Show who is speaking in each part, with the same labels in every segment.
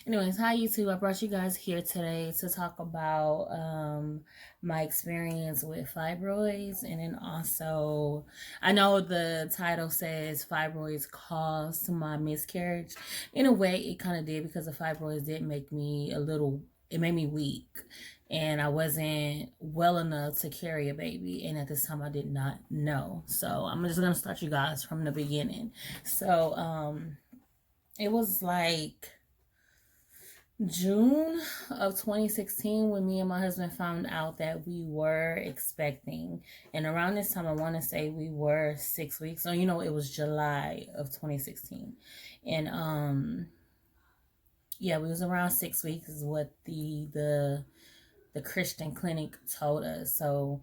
Speaker 1: Anyways, hi YouTube. I brought you guys here today to talk about my experience with fibroids, and then also, I know the title says fibroids caused my miscarriage. In a way, it kind of did, because the fibroids did make me it made me weak, and I wasn't well enough to carry a baby, and at this time I did not know. So I'm just gonna start you guys from the beginning. So it was like June of 2016 when me and my husband found out that we were expecting. And around this time, I want to say we were 6 weeks. So, it was July of 2016. And yeah, we was around 6 weeks is what the Christian clinic told us. So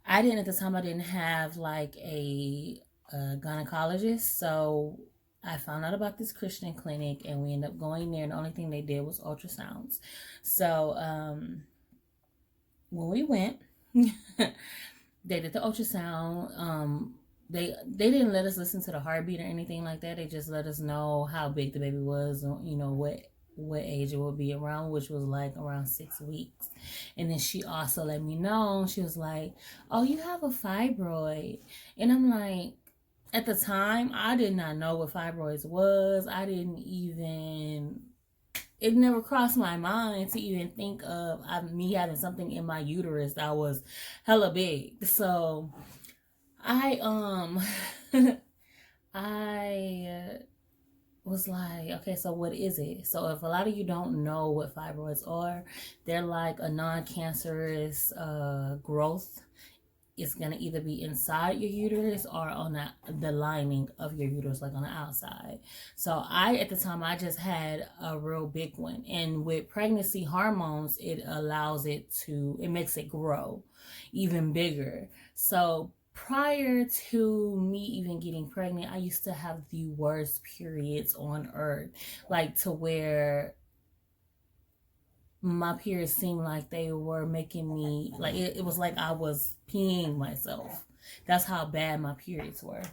Speaker 1: at the time I didn't have like a gynecologist. So I found out about this Christian clinic, and we ended up going there, and the only thing they did was ultrasounds. So when we went, they did the ultrasound. They didn't let us listen to the heartbeat or anything like that. They just let us know how big the baby was, what age it would be around, which was like around 6 weeks. And then she also let me know, she was like, "Oh, you have a fibroid." And I'm like, at the time, I did not know what fibroids was. It never crossed my mind to even think of me having something in my uterus that was hella big. So I I was like, okay, so what is it? So if a lot of you don't know what fibroids are, they're like a non-cancerous growth. It's going to either be inside your uterus or on the lining of your uterus, like on the outside. So at the time, I just had a real big one. And with pregnancy hormones, it makes it grow even bigger. So prior to me even getting pregnant, I used to have the worst periods on earth, like to where my periods seemed like they were making me, like it was like I was peeing myself. That's how bad my periods were.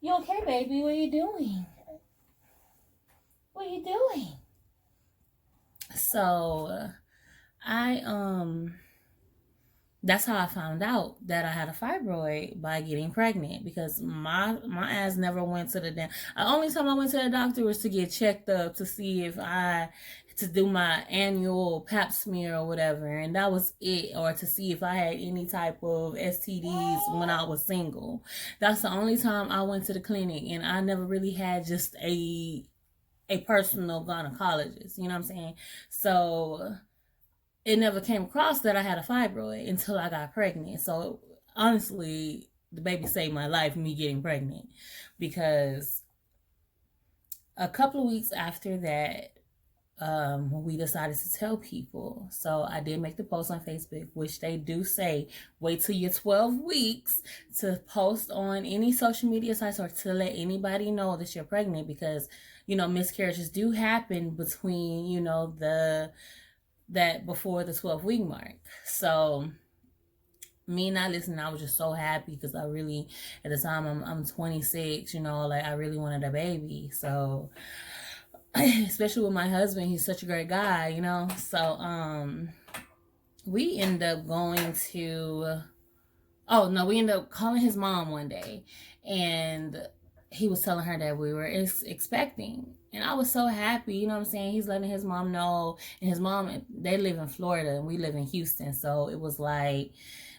Speaker 1: You okay, baby? What are you doing? What are you doing? So I that's how I found out that I had a fibroid, by getting pregnant, because my ass never went to the damn. The only time I went to the doctor was to get checked up to see if to do my annual pap smear or whatever, and that was it, or to see if I had any type of STDs when I was single. That's the only time I went to the clinic, and I never really had just a personal gynecologist, you know what I'm saying? So it never came across that I had a fibroid until I got pregnant. So honestly, the baby saved my life, me getting pregnant, because a couple of weeks after that, we decided to tell people. So I did make the post on Facebook, which they do say, wait till you're 12 weeks to post on any social media sites or to let anybody know that you're pregnant, because, miscarriages do happen between, that before the 12-week mark. So me not listening, I was just so happy, because I really, at the time, I'm 26, like I really wanted a baby. So especially with my husband, he's such a great guy, So we end up going to we ended up calling his mom one day, and he was telling her that we were expecting. And I was so happy, you know what I'm saying? He's letting his mom know. And his mom, they live in Florida and we live in Houston. So it was like,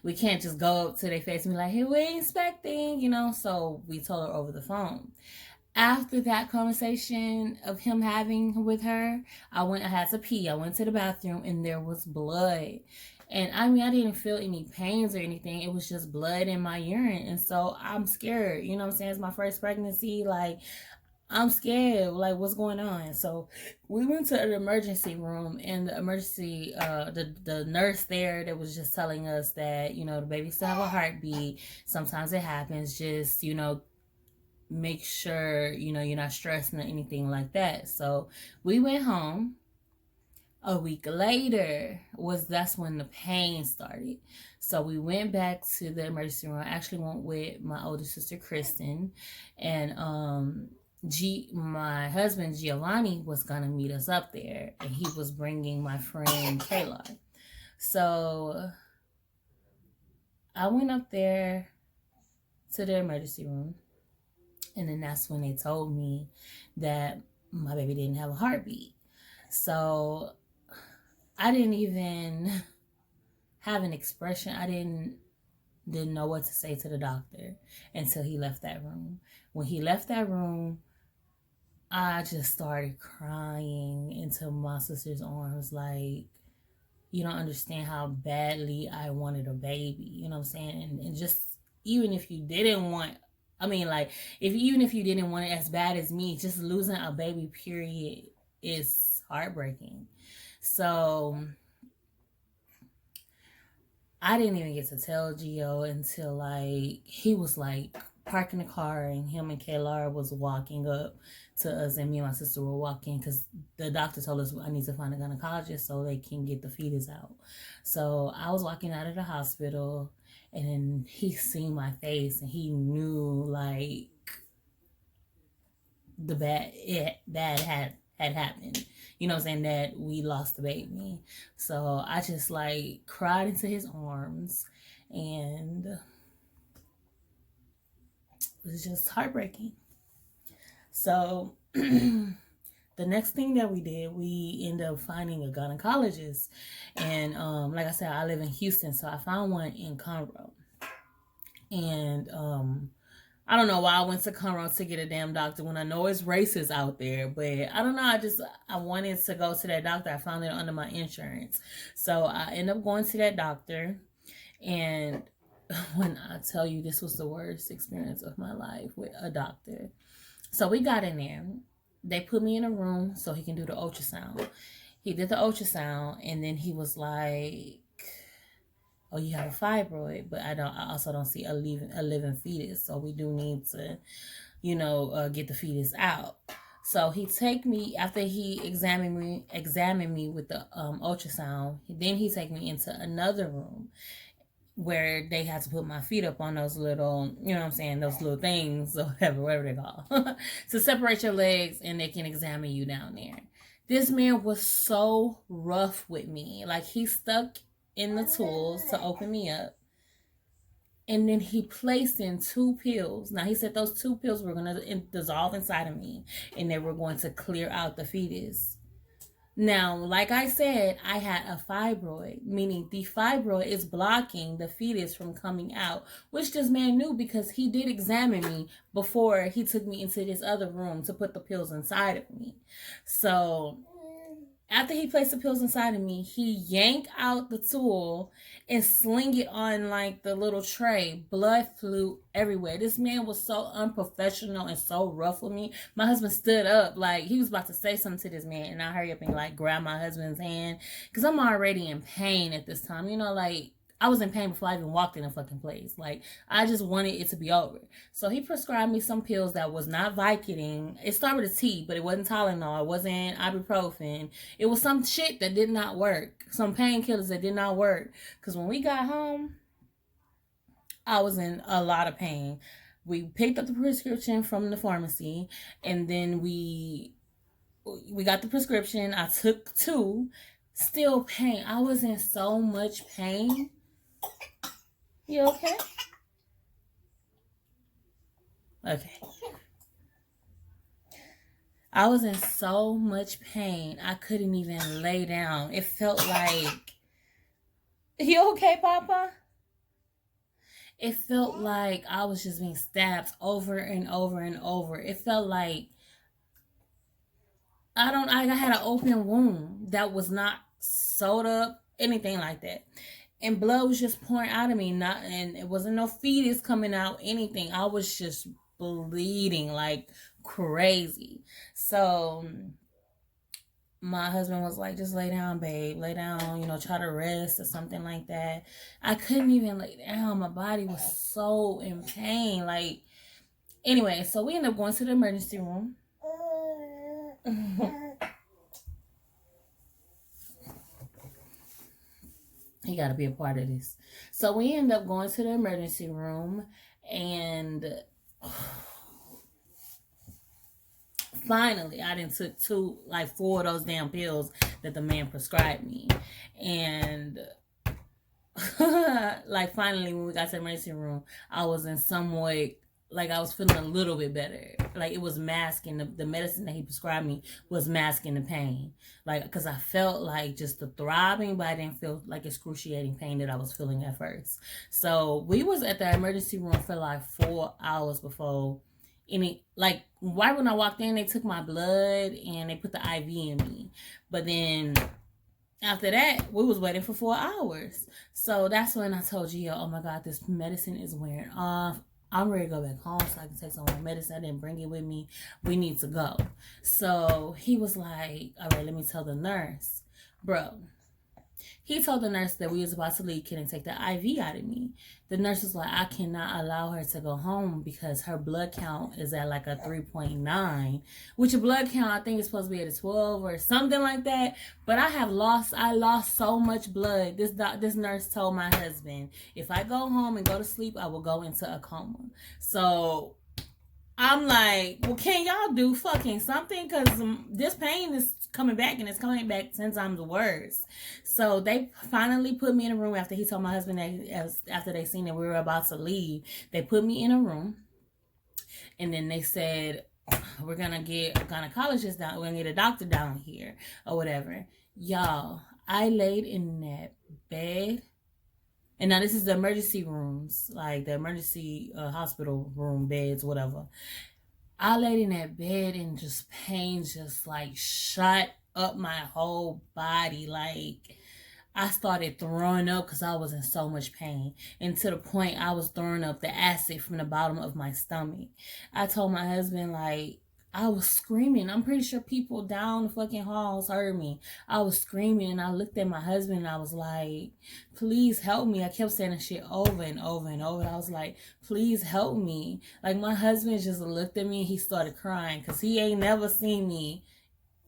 Speaker 1: we can't just go up to their face and be like, "Hey, we're expecting," So we told her over the phone. After that conversation of him having with her, I had to pee. I went to the bathroom and there was blood. And I mean, I didn't feel any pains or anything. It was just blood in my urine. And so I'm scared. You know what I'm saying? It's my first pregnancy. Like, I'm scared. Like, what's going on? So we went to an emergency room, and the emergency, the nurse there that was just telling us that, the baby still have a heartbeat. Sometimes it happens. Just, make sure, you're not stressing or anything like that. So we went home. A week later that's when the pain started. So we went back to the emergency room. I actually went with my older sister, Kristen, and my husband Giovanni was gonna meet us up there, and he was bringing my friend Kayla. So I went up there to the emergency room, and then that's when they told me that my baby didn't have a heartbeat. So I didn't even have an expression. I didn't know what to say to the doctor until he left that room. When he left that room, I just started crying into my sister's arms, like, you don't understand how badly I wanted a baby. You know what I'm saying? And just, even if you didn't want, I mean, like, even if you didn't want it as bad as me, just losing a baby, period, is heartbreaking. So I didn't even get to tell Gio until, like, he was, like, parking the car, and him and Kayla was walking up to us, and me and my sister were walking because the doctor told us I need to find a gynecologist so they can get the fetus out. So I was walking out of the hospital, and then he seen my face, and he knew, like, the bad had happened. You know what I'm saying? That we lost the baby. So I just, like, cried into his arms, and it was just heartbreaking. So the next thing that we did, we ended up finding a gynecologist. And like I said, I live in Houston, so I found one in Conroe. And I don't know why I went to Conroe to get a damn doctor when I know it's racist out there. But I don't know. I wanted to go to that doctor. I found it under my insurance. So I ended up going to that doctor. And when I tell you, this was the worst experience of my life with a doctor. So we got in there. They put me in a room so he can do the ultrasound. He did the ultrasound, and then he was like, "Oh, you have a fibroid, but I also don't see a living fetus. So we do need to, get the fetus out." So he take me after he examined me with the ultrasound. Then he take me into another room where they had to put my feet up on those little, those little things or whatever they call, to separate your legs, and they can examine you down there. This man was so rough with me. Like, he stuck in the tools to open me up, and then he placed in 2 pills. Now, he said those 2 pills were going to dissolve inside of me, and they were going to clear out the fetus. Now, like I said, I had a fibroid, meaning the fibroid is blocking the fetus from coming out, which this man knew because he did examine me before he took me into this other room to put the pills inside of me. So after he placed the pills inside of me, he yanked out the tool and sling it on, like, the little tray. Blood flew everywhere. This man was so unprofessional and so rough with me. My husband stood up, like, he was about to say something to this man, and I hurry up and, like, grab my husband's hand because I'm already in pain at this time. Like, I was in pain before I even walked in the fucking place. Like, I just wanted it to be over. So he prescribed me some pills that was not Vicodin. It started with a T, but it wasn't Tylenol. It wasn't ibuprofen. It was some shit that did not work. Some painkillers that did not work. Because when we got home, I was in a lot of pain. We picked up the prescription from the pharmacy, and then we got the prescription. I took 2. Still pain. I was in so much pain. You okay? Okay. I was in so much pain, I couldn't even lay down. It felt like... You okay, Papa? It felt like I was just being stabbed over and over and over. It felt like I had an open wound that was not sewed up, anything like that. And blood was just pouring out of me, and it wasn't no fetus coming out, anything. I was just bleeding like crazy. So my husband was like, "Just lay down, babe. Lay down, try to rest or something like that." I couldn't even lay down. My body was so in pain. Like, anyway, so we ended up going to the emergency room. He got to be a part of this. So we ended up going to the emergency room, and finally, I didn't took four of those damn pills that the man prescribed me. And like finally when we got to the emergency room, I was in some way, like I was feeling a little bit better. Like it was masking the medicine that he prescribed me was masking the pain. Like because I felt like just the throbbing, but I didn't feel like excruciating pain that I was feeling at first. So we was at the emergency room for like 4 hours before any, like right when I walked in, they took my blood and they put the IV in me. But then after that, we was waiting for 4 hours. So that's when I told you, oh my God, this medicine is wearing off. I'm ready to go back home so I can take some more medicine. I didn't bring it with me. We need to go. So he was like, all right, let me tell the nurse. Bro, he told the nurse that we was about to leave. Can they take the IV out of me? The nurse was like, I cannot allow her to go home because her blood count is at like a 3.9, which a blood count I think is supposed to be at a 12 or something like that. But I lost so much blood. This nurse told my husband, if I go home and go to sleep, I will go into a coma. So I'm like, well, can y'all do fucking something? Because this pain is coming back and it's coming back 10 times worse. So they finally put me in a room after he told my husband that after they seen that we were about to leave, they put me in a room. And then they said, we're going to get a gynecologist down. We're going to get a doctor down here or whatever. Y'all, I laid in that bed. And now this is the emergency rooms, like the emergency hospital room beds, whatever. I laid in that bed and just pain just like shot up my whole body. Like I started throwing up because I was in so much pain. And to the point I was throwing up the acid from the bottom of my stomach. I told my husband, like, I was screaming. I'm pretty sure people down the fucking halls heard me. I was screaming and I looked at my husband and I was like, please help me. I kept saying this shit over and over and over. I was like, please help me. Like my husband just looked at me and he started crying because he ain't never seen me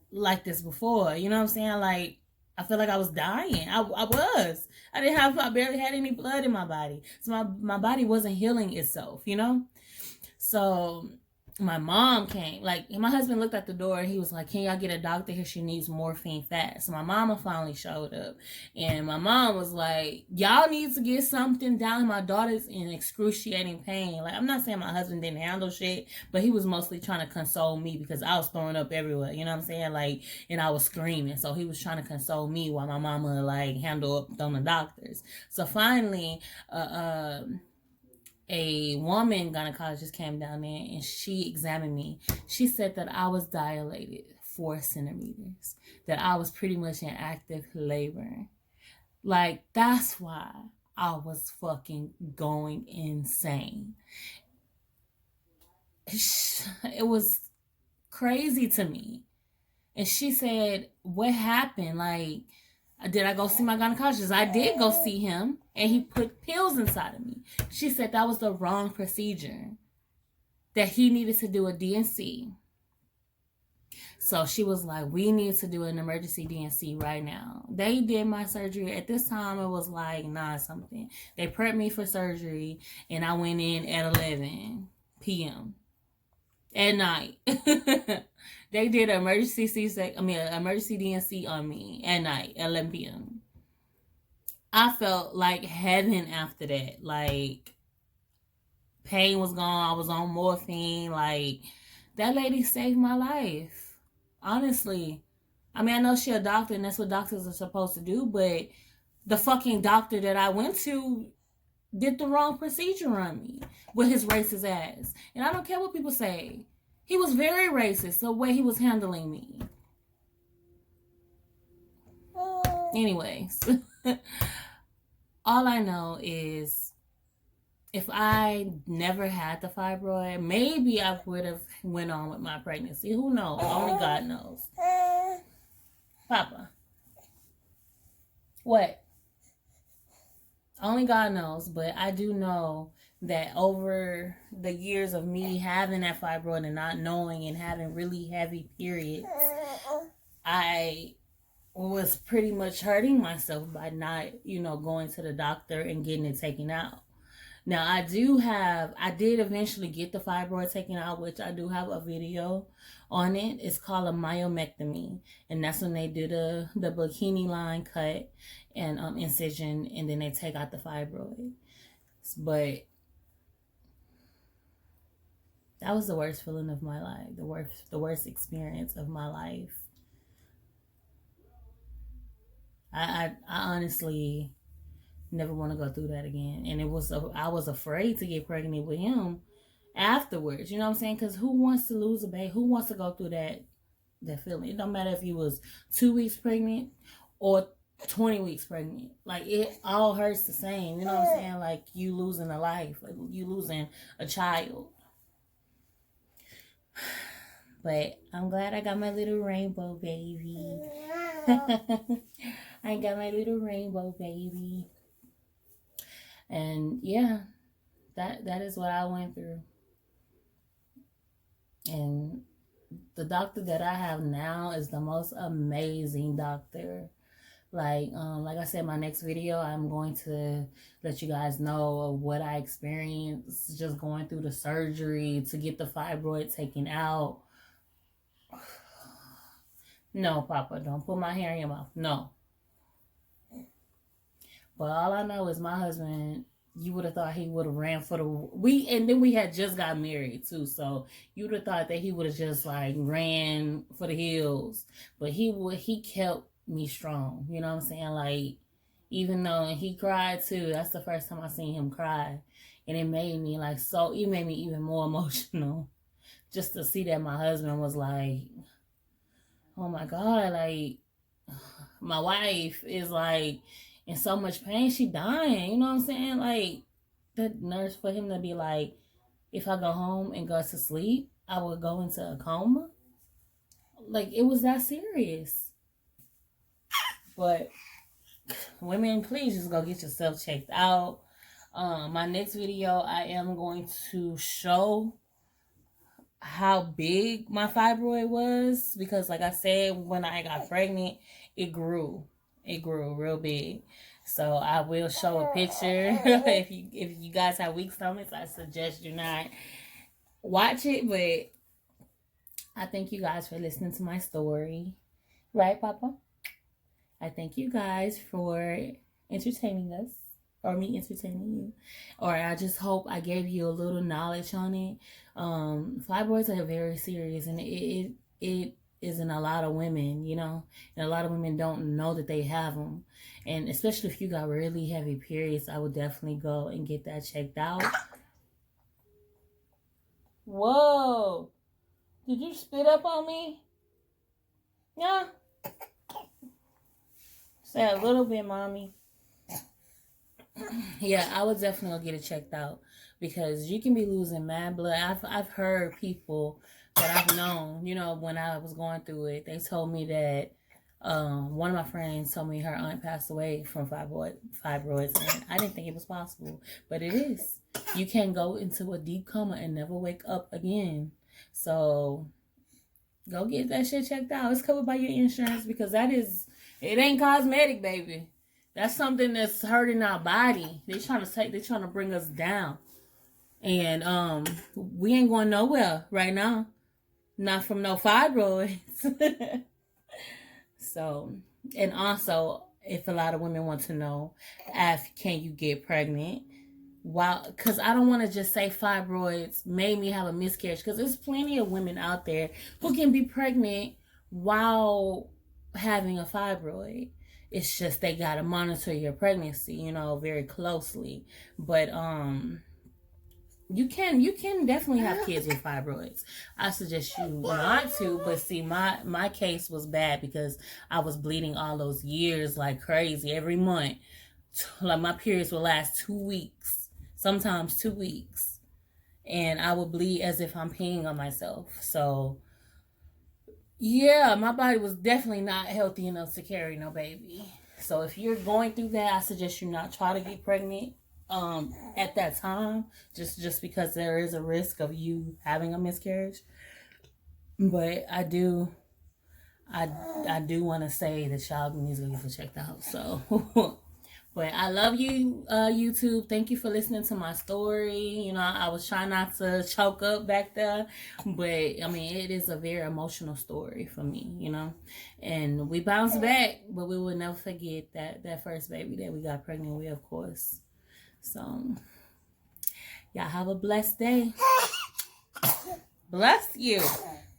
Speaker 1: like this before. You know what I'm saying? Like, I feel like I was dying. I was. I barely had any blood in my body. So my body wasn't healing itself, you know? So my mom came. Like, my husband looked at the door and he was like, can y'all get a doctor here? She needs morphine fast. So my mama finally showed up. And my mom was like, y'all need to get something down. My daughter's in excruciating pain. Like, I'm not saying my husband didn't handle shit, but he was mostly trying to console me because I was throwing up everywhere. You know what I'm saying? Like, and I was screaming. So he was trying to console me while my mama, like, handled up on the doctors. So finally, a woman gynecologist came down there and she examined me. She said that I was dilated 4 centimeters, that I was pretty much in active labor. Like, that's why I was fucking going insane. It was crazy to me. And she said, what happened? Like, did I go see my gynecologist? I did go see him, and he put pills inside of me. She said that was the wrong procedure, that he needed to do a D&C. So she was like, we need to do an emergency D&C right now. They did my surgery. At this time, it was like 9 something. They prepped me for surgery, and I went in at 11 p.m. at night. They did an emergency emergency D&C on me at night, 11 p.m. I felt like heaven after that. Like, pain was gone. I was on morphine. Like, that lady saved my life. Honestly. I mean, I know she's a doctor and that's what doctors are supposed to do, but the fucking doctor that I went to did the wrong procedure on me with his racist ass. And I don't care what people say. He was very racist the way he was handling me. Anyways, all I know is if I never had the fibroid, maybe I would have went on with my pregnancy. Who knows? Only God knows. Papa. What? Only God knows, but I do know that over the years of me having that fibroid and not knowing and having really heavy periods, I was pretty much hurting myself by not, going to the doctor and getting it taken out. Now I did eventually get the fibroid taken out, which I do have a video on it. It's called a myomectomy, and that's when they do the bikini line cut and incision, and then they take out the fibroid. But that was the worst feeling of my life, the worst experience of my life. I honestly never want to go through that again. And I was afraid to get pregnant with him afterwards. You know what I'm saying? Because who wants to lose a baby? Who wants to go through that feeling? It don't matter if you was 2 weeks pregnant or 20 weeks pregnant. Like, it all hurts the same. You know what I'm saying? Like, you losing a life, like you losing a child. But I'm glad I got my little rainbow baby. I got my little rainbow baby. And yeah, that is what I went through. And the doctor that I have now is the most amazing doctor. Like I said, my next video, I'm going to let you guys know of what I experienced just going through the surgery to get the fibroid taken out. No, Papa, don't put my hair in your mouth. No. But all I know is my husband, you would have thought he would have ran for and then we had just got married too, so you would have thought that he would have just like ran for the hills. But he kept me strong. You know what I'm saying? Like, even though he cried too, that's the first time I seen him cry. And it made me even more emotional. Just to see that my husband was like, oh my God, like, my wife is like in so much pain, she dying. You know what I'm saying? Like, the nurse, for him to be like, if I go home and go to sleep, I would go into a coma. Like, it was that serious. But women, please just go get yourself checked out. My next video, I am going to show how big my fibroid was, because like I said, when I got pregnant, it grew real big. So I will show a picture. if you guys have weak stomachs, I suggest you not watch it. But I thank you guys for listening to my story, right, Papa? I thank you guys for entertaining us, or me entertaining you, or I just hope I gave you a little knowledge on it. Fibroids are very serious, and it is in a lot of women, you know, and a lot of women don't know that they have them. And especially if you got really heavy periods, I would definitely go and get that checked out. Whoa, did you spit up on me? Yeah. Say a little bit, mommy. Yeah, I would definitely get it checked out, because you can be losing mad blood. I've heard people that I've known, you know, when I was going through it, they told me that one of my friends told me her aunt passed away from fibroids, and I didn't think it was possible, but it is. You can go into a deep coma and never wake up again. So go get that shit checked out. It's covered by your insurance, because it ain't cosmetic, baby. That's something that's hurting our body. They're trying to bring us down. And we ain't going nowhere right now. Not from no fibroids. So, and also, if a lot of women want to know, can you get pregnant? Because I don't want to just say fibroids made me have a miscarriage, because there's plenty of women out there who can be pregnant while having a fibroid. It's just they gotta monitor your pregnancy, you know, very closely. But you can definitely have kids with fibroids. I suggest you not to, but see, my case was bad because I was bleeding all those years like crazy every month. Like, my periods would last 2 weeks, sometimes 2 weeks, and I would bleed as if I'm peeing on myself. So yeah, my body was definitely not healthy enough to carry no baby. So if you're going through that, I suggest you not try to get pregnant at that time, just because there is a risk of you having a miscarriage. But I do want to say that y'all needs to get checked out. So But I love you, YouTube. Thank you for listening to my story. You know, I was trying not to choke up back there, but I mean, it is a very emotional story for me, you know. And we bounced back, but we will never forget that first baby that we got pregnant with, of course. So, y'all have a blessed day. Bless you.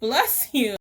Speaker 1: Bless you.